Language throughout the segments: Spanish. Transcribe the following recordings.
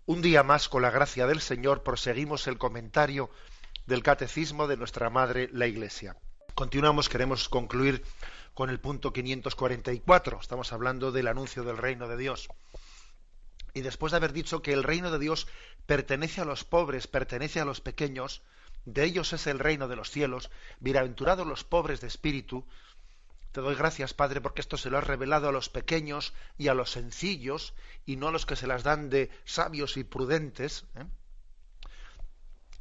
Un día más, con la gracia del Señor, proseguimos el comentario del Catecismo de nuestra Madre, la Iglesia. Continuamos, queremos concluir con el punto 544. Estamos hablando del anuncio del reino de Dios. Y después de haber dicho que el reino de Dios pertenece a los pobres, pertenece a los pequeños, de ellos es el reino de los cielos, bienaventurados los pobres de espíritu, te doy gracias, Padre, porque esto se lo has revelado a los pequeños y a los sencillos, y no a los que se las dan de sabios y prudentes.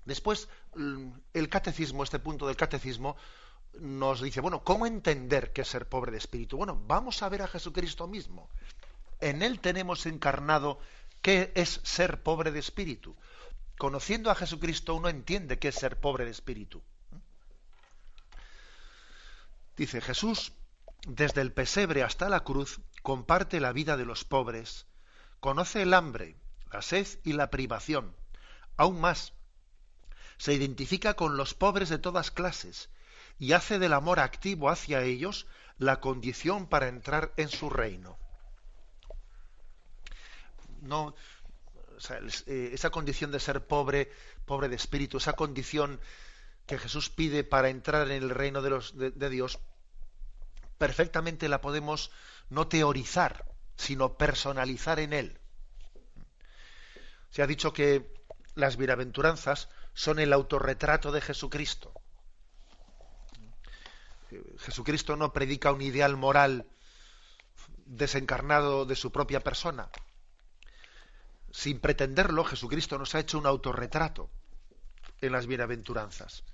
Después, el catecismo, este punto del catecismo, nos dice, bueno, ¿cómo entender qué es ser pobre de espíritu? Bueno, vamos a ver a Jesucristo mismo. En Él tenemos encarnado qué es ser pobre de espíritu. Conociendo a Jesucristo, uno entiende qué es ser pobre de espíritu. Dice Jesús, desde el pesebre hasta la cruz, comparte la vida de los pobres, conoce el hambre, la sed y la privación. Aún más, se identifica con los pobres de todas clases y hace del amor activo hacia ellos la condición para entrar en su reino. No, o sea, esa condición de ser pobre, pobre de espíritu, esa condición que Jesús pide para entrar en el reino de Dios, perfectamente la podemos no teorizar, sino personalizar en Él. Se ha dicho que las bienaventuranzas son el autorretrato de Jesucristo. Jesucristo no predica un ideal moral desencarnado de su propia persona. Sin pretenderlo, Jesucristo nos ha hecho un autorretrato en las bienaventuranzas.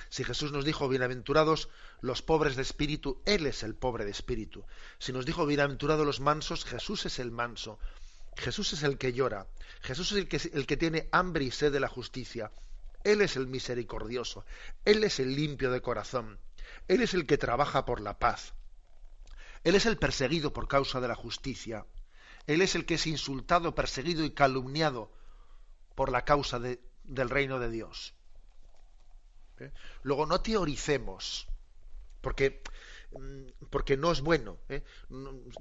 Si Jesús nos dijo, bienaventurados los pobres de espíritu, Él es el pobre de espíritu. Si nos dijo, bienaventurados los mansos, Jesús es el manso. Jesús es el que llora. Jesús es el que tiene hambre y sed de la justicia. Él es el misericordioso. Él es el limpio de corazón. Él es el que trabaja por la paz. Él es el perseguido por causa de la justicia. Él es el que es insultado, perseguido y calumniado por la causa del reino de Dios. Luego no teoricemos, porque no es bueno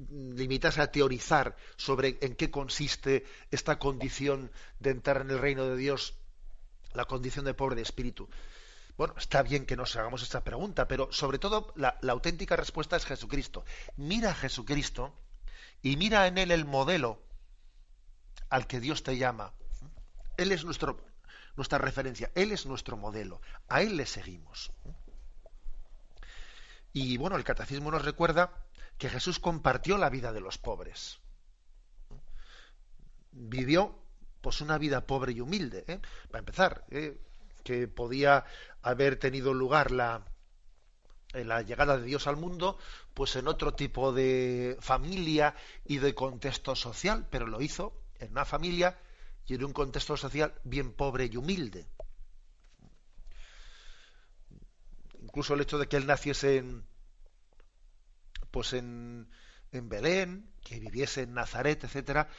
limitarse a teorizar sobre en qué consiste esta condición de entrar en el reino de Dios, la condición de pobre de espíritu. Bueno, está bien que nos hagamos esta pregunta, pero sobre todo la auténtica respuesta es Jesucristo. Mira a Jesucristo y mira en Él el modelo al que Dios te llama. Él es nuestra referencia, Él es nuestro modelo, a Él le seguimos. Y bueno, el catecismo nos recuerda que Jesús compartió la vida de los pobres. Vivió pues una vida pobre y humilde, para empezar, que podía haber tenido lugar la llegada de Dios al mundo pues en otro tipo de familia y de contexto social, pero lo hizo en una familia y en un contexto social bien pobre y humilde. Incluso el hecho de que él naciese en Belén, que viviese en Nazaret, etcétera,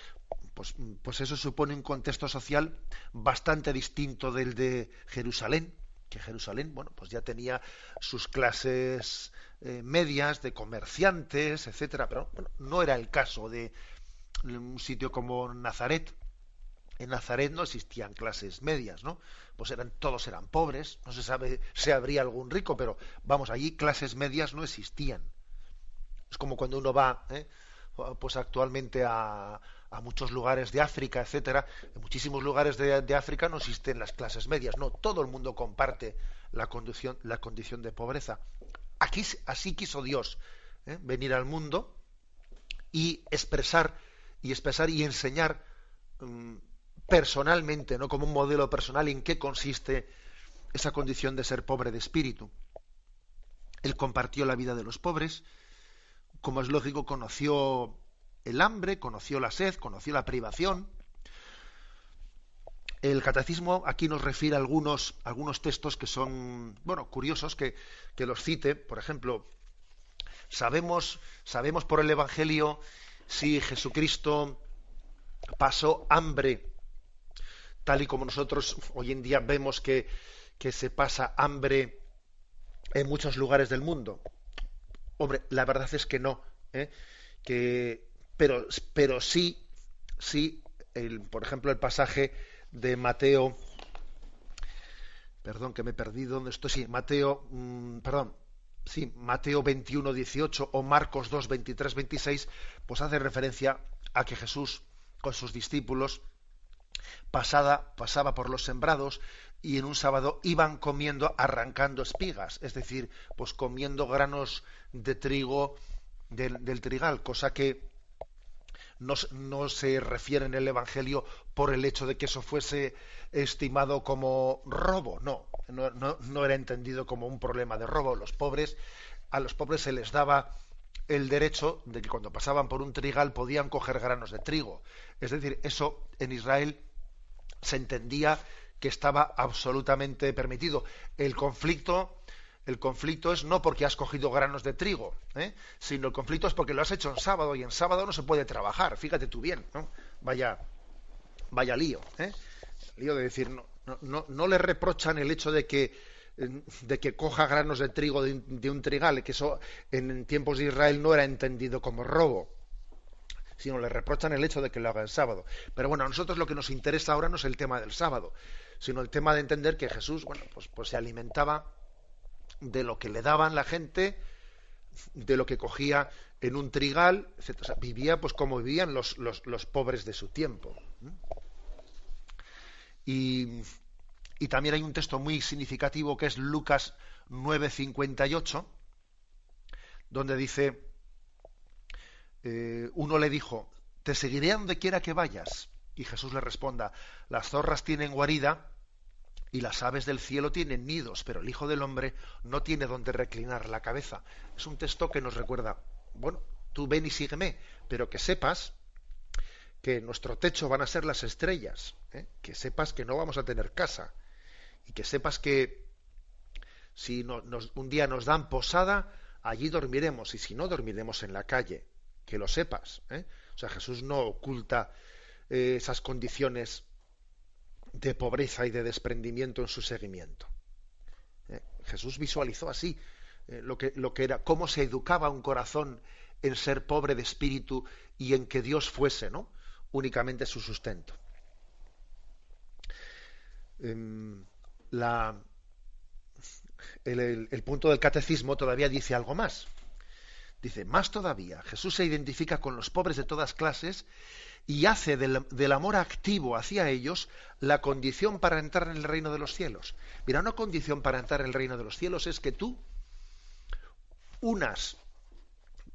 pues eso supone un contexto social bastante distinto del de Jerusalén, que Jerusalén, bueno, pues ya tenía sus clases medias de comerciantes, etcétera, pero bueno, no era el caso de un sitio como Nazaret. En Nazaret no existían clases medias, ¿no? Pues todos eran pobres, no se sabe si habría algún rico, pero vamos, allí clases medias no existían. Es como cuando uno va, pues actualmente a muchos lugares de África, etcétera. En muchísimos lugares de África no existen las clases medias, no, todo el mundo comparte la condición de pobreza. Aquí así quiso Dios venir al mundo y expresar y enseñar personalmente, no como un modelo personal, en qué consiste esa condición de ser pobre de espíritu. Él compartió la vida de los pobres, como es lógico, conoció el hambre, conoció la sed, conoció la privación. El catecismo aquí nos refiere a algunos textos que son, bueno, curiosos que los cite. Por ejemplo, sabemos por el Evangelio si Jesucristo pasó hambre, tal y como nosotros hoy en día vemos que se pasa hambre en muchos lugares del mundo. Hombre, la verdad es que no, pero sí por ejemplo, el pasaje de Mateo, perdón, que me he perdido, ¿dónde estoy? Sí, Mateo 21, 18 o Marcos 2, 23, 26, pues hace referencia a que Jesús con sus discípulos pasaba por los sembrados y en un sábado iban comiendo, arrancando espigas, es decir, pues comiendo granos de trigo del trigal, cosa que no se refiere en el Evangelio por el hecho de que eso fuese estimado como robo, no era entendido como un problema de robo. A los pobres se les daba el derecho de que cuando pasaban por un trigal podían coger granos de trigo. Es decir, eso en Israel se entendía que estaba absolutamente permitido. El conflicto es no porque has cogido granos de trigo, sino el conflicto es porque lo has hecho en sábado y en sábado no se puede trabajar. Fíjate tú bien, ¿no? Vaya lío, lío de decir, no le reprochan el hecho de que coja granos de trigo de un trigal, que eso en tiempos de Israel no era entendido como robo, sino le reprochan el hecho de que lo haga en sábado. Pero bueno, a nosotros lo que nos interesa ahora no es el tema del sábado, sino el tema de entender que Jesús, bueno, pues se alimentaba de lo que le daban la gente, de lo que cogía en un trigal, etc. O sea, vivía pues como vivían los pobres de su tiempo. Y también hay un texto muy significativo que es Lucas 9:58, donde dice, uno le dijo, te seguiré a donde quiera que vayas. Y Jesús le responda, las zorras tienen guarida y las aves del cielo tienen nidos, pero el Hijo del Hombre no tiene donde reclinar la cabeza. Es un texto que nos recuerda, bueno, tú ven y sígueme, pero que sepas que nuestro techo van a ser las estrellas, que sepas que no vamos a tener casa, y que sepas que si un día nos dan posada, allí dormiremos, y si no, dormiremos en la calle, que lo sepas. O sea, Jesús no oculta esas condiciones de pobreza y de desprendimiento en su seguimiento. Jesús visualizó así lo que era, cómo se educaba un corazón en ser pobre de espíritu y en que Dios fuese, ¿no?, únicamente su sustento. El punto del catecismo todavía dice algo más. Dice, más todavía, Jesús se identifica con los pobres de todas clases y hace del amor activo hacia ellos la condición para entrar en el reino de los cielos. Mira, una condición para entrar en el reino de los cielos es que tú unas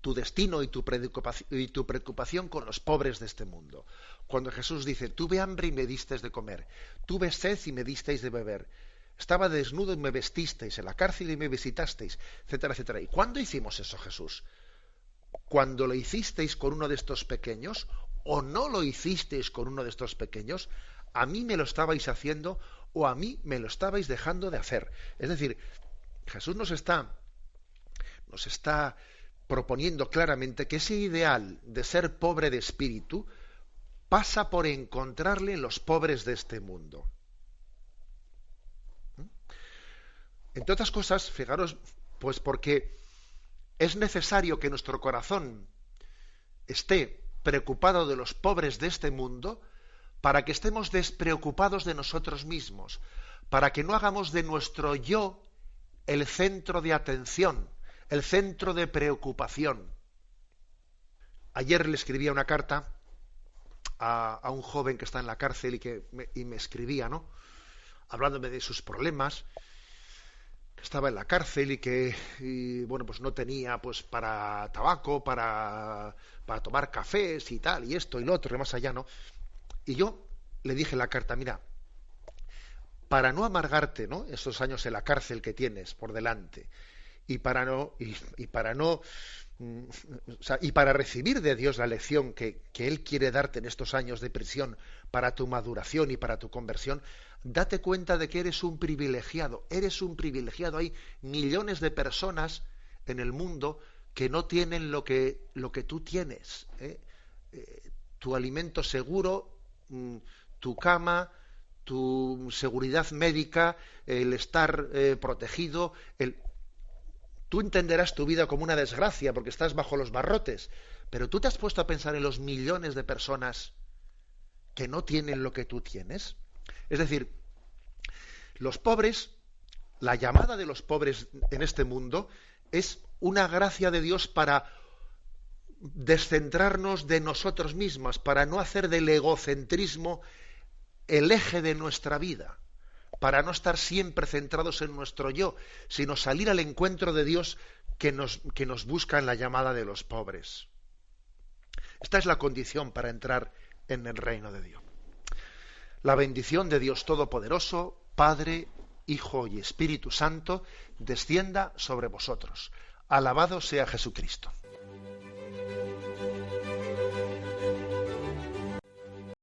tu destino y tu preocupación con los pobres de este mundo. Cuando Jesús dice, tuve hambre y me disteis de comer, tuve sed y me disteis de beber, estaba desnudo y me vestisteis, en la cárcel y me visitasteis, etcétera, etcétera. ¿Y cuándo hicimos eso, Jesús? ¿Cuando lo hicisteis con uno de estos pequeños o no lo hicisteis con uno de estos pequeños? ¿A mí me lo estabais haciendo o a mí me lo estabais dejando de hacer? Es decir, Jesús nos está proponiendo claramente que ese ideal de ser pobre de espíritu pasa por encontrarle en los pobres de este mundo. Entre otras cosas, fijaros, pues porque es necesario que nuestro corazón esté preocupado de los pobres de este mundo para que estemos despreocupados de nosotros mismos, para que no hagamos de nuestro yo el centro de atención, el centro de preocupación. Ayer le escribía una carta a un joven que está en la cárcel y me escribía, ¿no?, hablándome de sus problemas, que estaba en la cárcel y bueno, pues no tenía pues para tabaco, para tomar cafés y tal, y esto y lo otro, y más allá, ¿no? Y yo le dije en la carta, mira, para no amargarte, ¿no?, esos años en la cárcel que tienes por delante, y para recibir de Dios la lección que Él quiere darte en estos años de prisión para tu maduración y para tu conversión, date cuenta de que eres un privilegiado. Hay millones de personas en el mundo que no tienen lo que tú tienes. Tu alimento seguro, tu cama, tu seguridad médica, el estar protegido, Tú entenderás tu vida como una desgracia porque estás bajo los barrotes, pero tú te has puesto a pensar en los millones de personas que no tienen lo que tú tienes. Es decir, los pobres, la llamada de los pobres en este mundo es una gracia de Dios para descentrarnos de nosotros mismos, para no hacer del egocentrismo el eje de nuestra vida, para no estar siempre centrados en nuestro yo, sino salir al encuentro de Dios que nos busca en la llamada de los pobres. Esta es la condición para entrar en el reino de Dios. La bendición de Dios Todopoderoso, Padre, Hijo y Espíritu Santo, descienda sobre vosotros. Alabado sea Jesucristo.